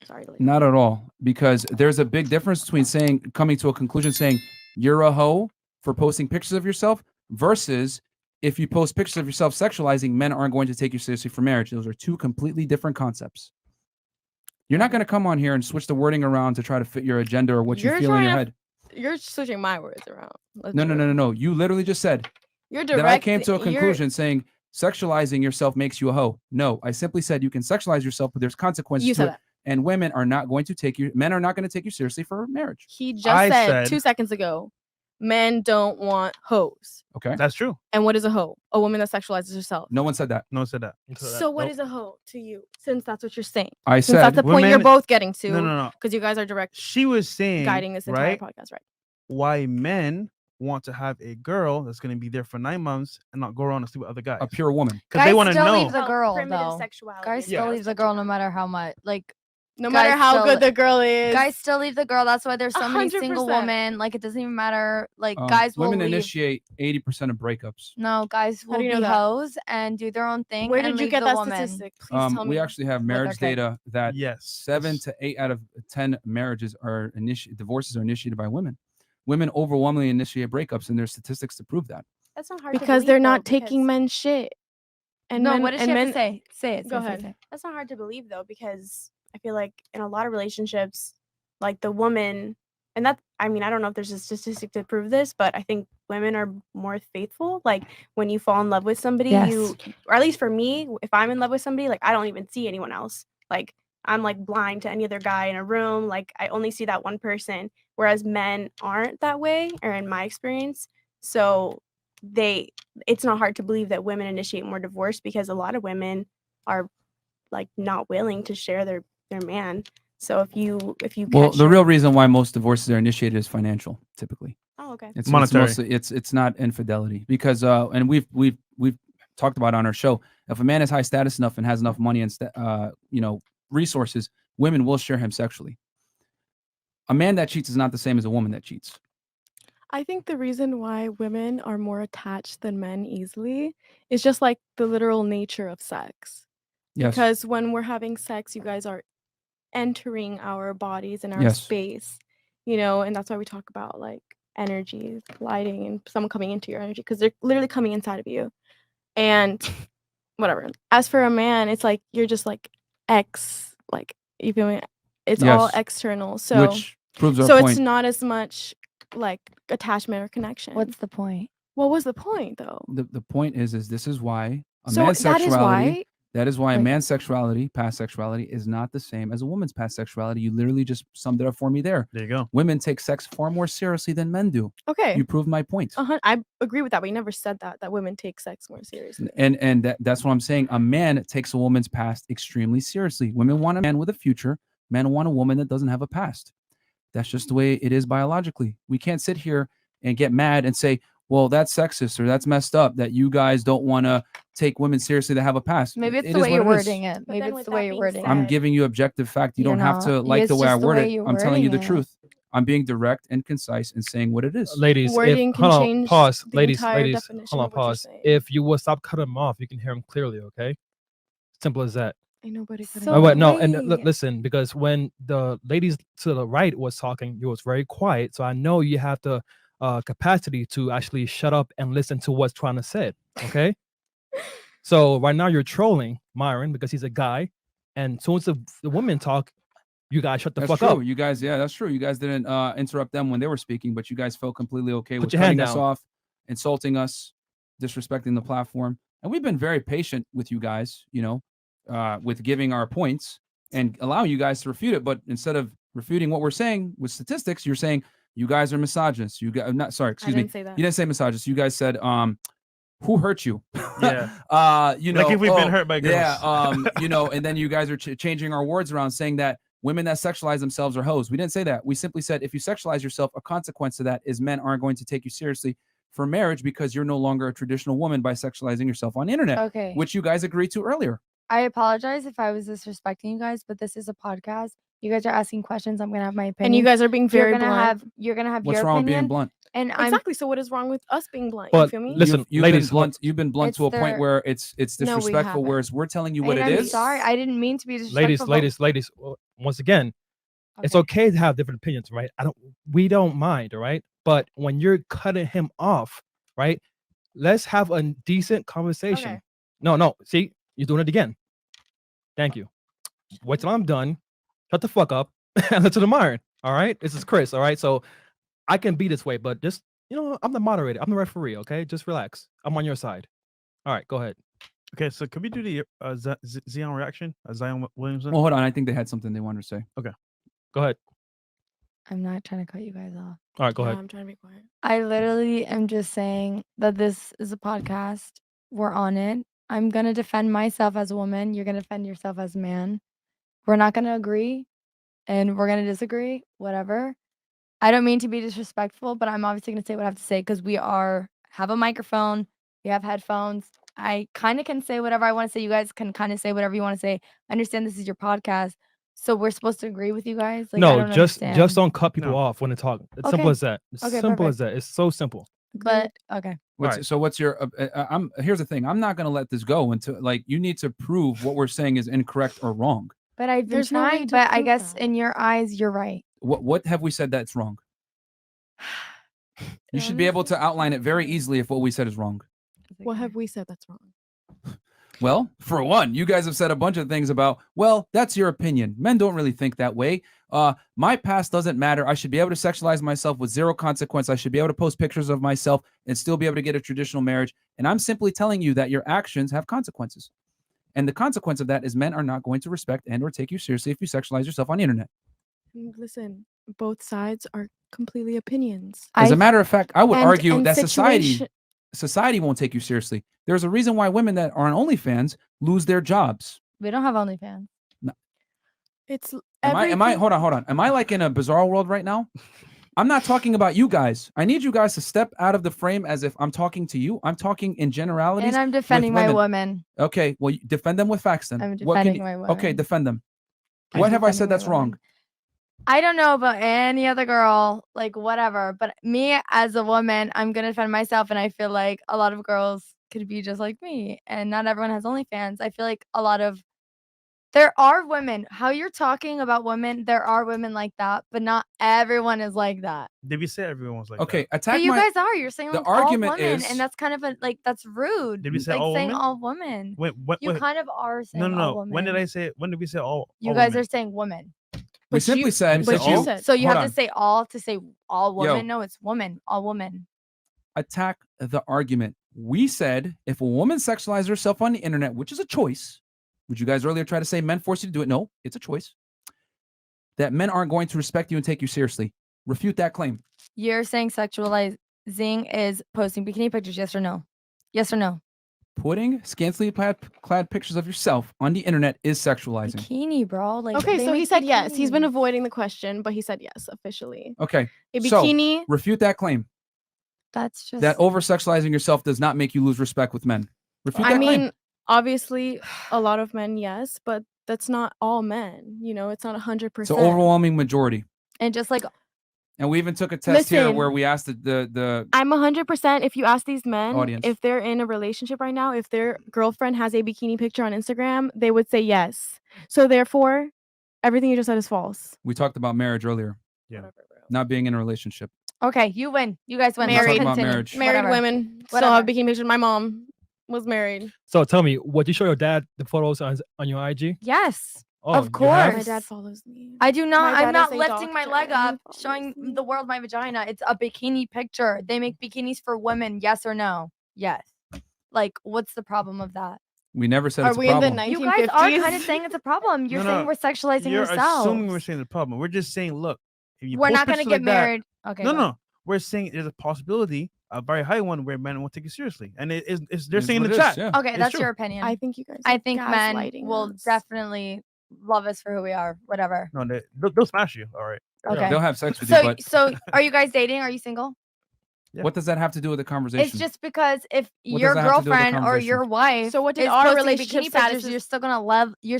Sorry to leave. Not at all, because there's a big difference between coming to a conclusion saying you're a hoe for posting pictures of yourself versus if you post pictures of yourself sexualizing, men aren't going to take you seriously for marriage. Those are two completely different concepts. You're not going to come on here and switch the wording around to try to fit your agenda or what you feel in your head. You're switching my words around. No. You literally just said that I came to a conclusion saying sexualizing yourself makes you a hoe. No, I simply said you can sexualize yourself, but there's consequences to it. And women are not going to take you. Men are not going to take you seriously for marriage. He just said 2 seconds ago, men don't want hoes. Okay, that's true. And what is a hoe? A woman that sexualizes herself. No one said that. No one said that. So what is a hoe to you? Since that's what you're saying. Since said that's the point you're both getting to. No. Because you guys are direct. She was saying guiding this entire podcast, right? Why men want to have a girl that's going to be there for 9 months and not go around and sleep with other guys. A pure woman. Because they want to know. Guys still leave the girl, though. Guys still leave the girl no matter how much. No matter how good the girl is. Guys still leave the girl. That's why there's so many single women. It doesn't even matter. Guys will women leave. Initiate 80% of breakups. No, guys will be hoes and do their own thing. Where did you get that statistic? Please tell me. We actually have marriage data that 7 to 8 out of 10 marriages divorces are initiated by women. Women overwhelmingly initiate breakups, and there's statistics to prove that. That's not hard because they're not taking men's shit. And no, what does she have to say? Say it. Go ahead. That's not hard to believe though, because I feel like in a lot of relationships, the woman, and that, I don't know if there's a statistic to prove this, but I think women are more faithful. When you fall in love with somebody, or at least for me, if I'm in love with somebody, I don't even see anyone else. I'm blind to any other guy in a room. I only see that one person, whereas men aren't that way, or in my experience. So it's not hard to believe that women initiate more divorce because a lot of women are not willing to share their man. So if you the real reason why most divorces are initiated is financial, typically. Oh, okay. It's monetary. It's not infidelity because and we've talked about on our show, if a man is high status enough and has enough money and resources, women will share him sexually. A man that cheats is not the same as a woman that cheats. I think the reason why women are more attached than men easily is just the literal nature of sex. Yes. Because when we're having sex, you guys are entering our bodies and our space, and that's why we talk about energy colliding and someone coming into your energy because they're literally coming inside of you. And whatever. As for a man, it's you're just you feel me? It's all external. So which proves our point. It's not as much attachment or connection. What's the point? What was the point though? The point is this is why man's sexuality. That is why a man's sexuality, past sexuality, is not the same as a woman's past sexuality. You literally just summed it up for me there. There you go. Women take sex far more seriously than men do. Okay. You proved my point. I agree with that, but you never said that women take sex more seriously. And that's what I'm saying. A man takes a woman's past extremely seriously. Women want a man with a future. Men want a woman that doesn't have a past. That's just the way it is biologically. We can't sit here and get mad and say, well, that's sexist or that's messed up that you guys don't want to take women seriously that have a past. Maybe it's the way you're wording it. Maybe it's the way you're wording it. I'm giving you objective fact. You don't have to like the way I word it. I'm telling you the truth. I'm being direct and concise and saying what it is. Ladies, hold on, pause. Ladies, hold on, pause. If you will stop cutting him off, you can hear him clearly, okay? Simple as that. Ain't nobody cutting him off. No, and listen, because when the ladies to the right was talking, you was very quiet. So I know you have the capacity to actually shut up and listen to what's trying to say, okay? So right now you're trolling Myron because he's a guy, and so once the women talk, you guys shut the fuck up. You guys, that's true. You guys didn't interrupt them when they were speaking, but you guys felt completely okay with your hand cutting us down. off, insulting us, disrespecting the platform, and we've been very patient with you guys, with giving our points and allowing you guys to refute it. But instead of refuting what we're saying with statistics, you're saying you guys are misogynists. You guys, excuse me. Say that. You didn't say misogynist. You guys said, who hurt you? Yeah. Like if we've been hurt by girls. Yeah. And then you guys are changing our words around, saying that women that sexualize themselves are hoes. We didn't say that. We simply said if you sexualize yourself, a consequence of that is men aren't going to take you seriously for marriage because you're no longer a traditional woman by sexualizing yourself on the internet. Okay. Which you guys agreed to earlier. I apologize if I was disrespecting you guys, but this is a podcast. You guys are asking questions. I'm gonna have my opinion. And you guys are being very blunt. You're gonna have What's your wrong opinion. with being blunt? And exactly. So what is wrong with us being blunt? But you feel me? listen, ladies, you've been blunt to a point where it's disrespectful. Whereas we're telling you what it I'm is. sorry, I didn't mean to be disrespectful. Ladies. One once again, it's okay to have different opinions, right? We don't mind, all right? But when you're cutting him off, right? Let's have a decent conversation. Okay. No, see, you're doing it again. Thank you. Wait till I'm done. Shut the fuck up and listen to mine. All right. This is Chris. All right. So I can be this way, but just, I'm the moderator. I'm the referee. Okay. Just relax. I'm on your side. All right. Go ahead. Okay. So can we do the Zion reaction? Zion Williamson? Well, hold on. I think they had something they wanted to say. Go ahead. I'm not trying to cut you guys off. All right. Go ahead. I'm trying to be quiet. I literally am just saying that this is a podcast. We're on it. I'm going to defend myself as a woman. You're going to defend yourself as a man. We're not going to agree and we're going to disagree, whatever. I don't mean to be disrespectful, but I'm obviously going to say what I have to say because we have a microphone. We have headphones. I kind of can say whatever I want to say. You guys can kind of say whatever you want to say. I understand this is your podcast. So we're supposed to agree with you guys? Like, I No, don't just understand. don't cut people No. off when they talk. It's Okay. simple as that. It's Okay, simple as perfect. that. It's so simple. But okay. What's, So what's your? Here's the thing. I'm not going to let this go until you need to prove what we're saying is incorrect or wrong. But I've been There's no way trying, to but I prove guess that. in your eyes, you're right. What have we said that's wrong? You should be able to outline it very easily if what we said is wrong. What have we said that's wrong? Well, for one, you guys have said a bunch of things about, well, that's your opinion. Men don't really think that way. My past doesn't matter. I should be able to sexualize myself with zero consequence. I should be able to post pictures of myself and still be able to get a traditional marriage. And I'm simply telling you that your actions have consequences. And the consequence of that is men are not going to respect and or take you seriously if you sexualize yourself on the internet. Listen, both sides are completely opinions. As a matter of fact, I would argue and that society won't take you seriously. There's a reason why women that are on OnlyFans lose their jobs. We don't have OnlyFans. It's Am I hold on. Am I like in a bizarre world right now? I'm not talking about you guys. I need you guys to step out of the frame as if I'm talking to you. I'm talking in generalities. And I'm defending my women. Okay, well, defend them with facts then. I'm defending my women. Okay, defend them. I'm What have I defending said my that's wrong? women. I don't know about any other girl, like whatever, but me as a woman, I'm going to defend myself. And I feel like a lot of girls could be just like me and not everyone has OnlyFans. I feel like there are women, how you're talking about women, there are women like that, but not everyone is like that. Did we say everyone's like Okay, that? attack But you guys are. You're saying the like argument all women, is- and that's kind of that's rude. Did we say like all saying women? all women. Wait, You kind of are saying no. all women. When did I say it? When did we say all? You all guys women? are saying women. We simply said, but if you you said- So you hold have on. to say all to say all Yo. women. No, it's woman. All women. attack the argument. We said if a woman sexualizes herself on the internet, which is a choice, would you guys earlier try to say men force you to do it? No, it's a choice. That men aren't going to respect you and take you seriously. Refute that claim. You're saying sexualizing is posting bikini pictures, yes or no? Yes or no? Putting scantily clad pictures of yourself on the internet is sexualizing. Bikini, bro. Like Okay, they so he make said yes. He's been bikinis. avoiding the question, but he said yes officially. Okay. A so, bikini. refute that claim. That's just That over sexualizing yourself does not make you lose respect with men. Refute I that claim. mean, obviously, a lot of men, yes, but that's not all men. You know, it's not 100%. It's an overwhelming majority. and just like And we even took a test here Listen. where we asked the I'm 100%. If you ask these men Audience. if they're in a relationship right now, if their girlfriend has a bikini picture on Instagram, they would say yes. So therefore, everything you just said is false. we talked about marriage earlier. Yeah. Whatever, bro. Not being in a relationship. okay, you win. You guys win. We're not Married. talking about Continue. marriage. Married Whatever. women still Whatever. have bikini pictures. My mom was married. So tell me, would you show your dad the photos on your IG? Yes. Oh, Of you course. have? My dad follows me. I do not. My I'm dad not is a lifting my doctor leg and he up, follows showing me. the world my vagina. It's a bikini picture. They make bikinis for women. Yes or no? Yes. Like, what's the problem of that? We never said Are it's a we in the problem. 1950s? You guys are kind of saying it's a problem. You're No, saying no. we're sexualizing You're yourselves. assuming we're saying the problem. We're just saying, look, if you We're post not going to pictures get like that- married. Okay. No, go. no. We're saying there's a possibility, a very high one, where men won't take you seriously, and they're It's saying in what the it is, chat. yeah. Okay, It's that's true. your opinion. I think you guys. I are think men gaslighting will us. definitely love us for who we are. Whatever. No, they'll smash you. All right. Okay. They'll have sex with you, So, but so are you guys dating? Are you single? Yeah. what does that have to do with the conversation? It's just because if What your does that have to do with the girlfriend or your conversation? wife So what did is our posting relationship bikini pictures, statuses- you're still gonna love them. You're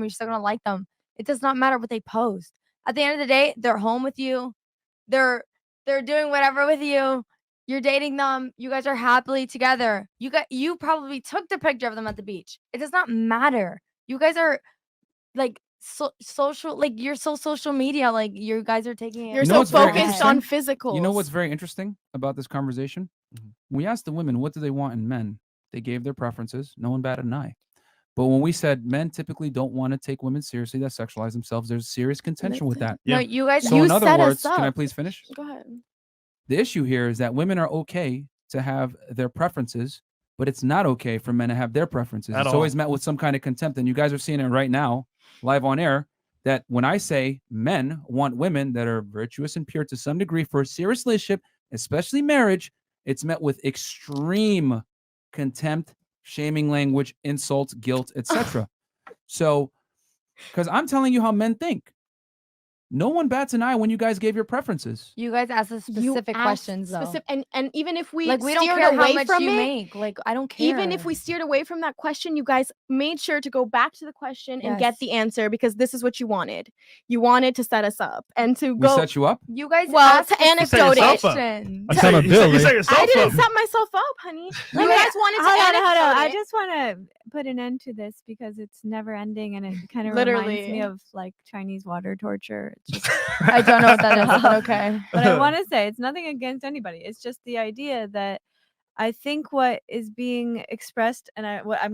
still gonna like them. It does not matter what they post. At the end of the day, they're home with you. They're doing whatever with you. You're dating them. You guys are happily together. You probably took the picture of them at the beach. It does not matter. You guys are like social, like you're so social media, like you guys are taking it. You're You know so what's very focused on interesting? physicals. You know what's very interesting about this conversation? We asked the women, what do they want in men? They gave their preferences. No one batted an eye. But when we said men typically don't want to take women seriously that sexualize themselves, there's serious contention with that. No, Yeah. you guys. So You in other set us words, can I up. please finish? Go ahead. The issue here is that women are okay to have their preferences, but it's not okay for men to have their preferences. At It's all. always met with some kind of contempt. And you guys are seeing it right now, live on air, that when I say men want women that are virtuous and pure to some degree for a serious relationship, especially marriage, it's met with extreme contempt, shaming language, insults, guilt, etc. So, because I'm telling you how men think. No one bats an eye when you guys gave your preferences. You guys asked us You specific asked questions though. and even if we Like we don't steered care how away much from you it, make. Like I don't care. even if we steered away from that question, you guys made sure to go back to the question and get Yes. the answer because this is what you wanted. You wanted to set us up and to We go. set you up. You guys Well, asked to specific anecdote it. questions. You set Accountability. yourself I didn't up. set myself up, honey. You Wait, guys wanted to hold on. anecdote I it. just want to put an end to this because it's never ending and it kind of reminds Literally. me of like Chinese water torture. It's just, I don't know what that is, but okay. but I want to say it's nothing against anybody. It's just the idea that I think what is being expressed and what I'm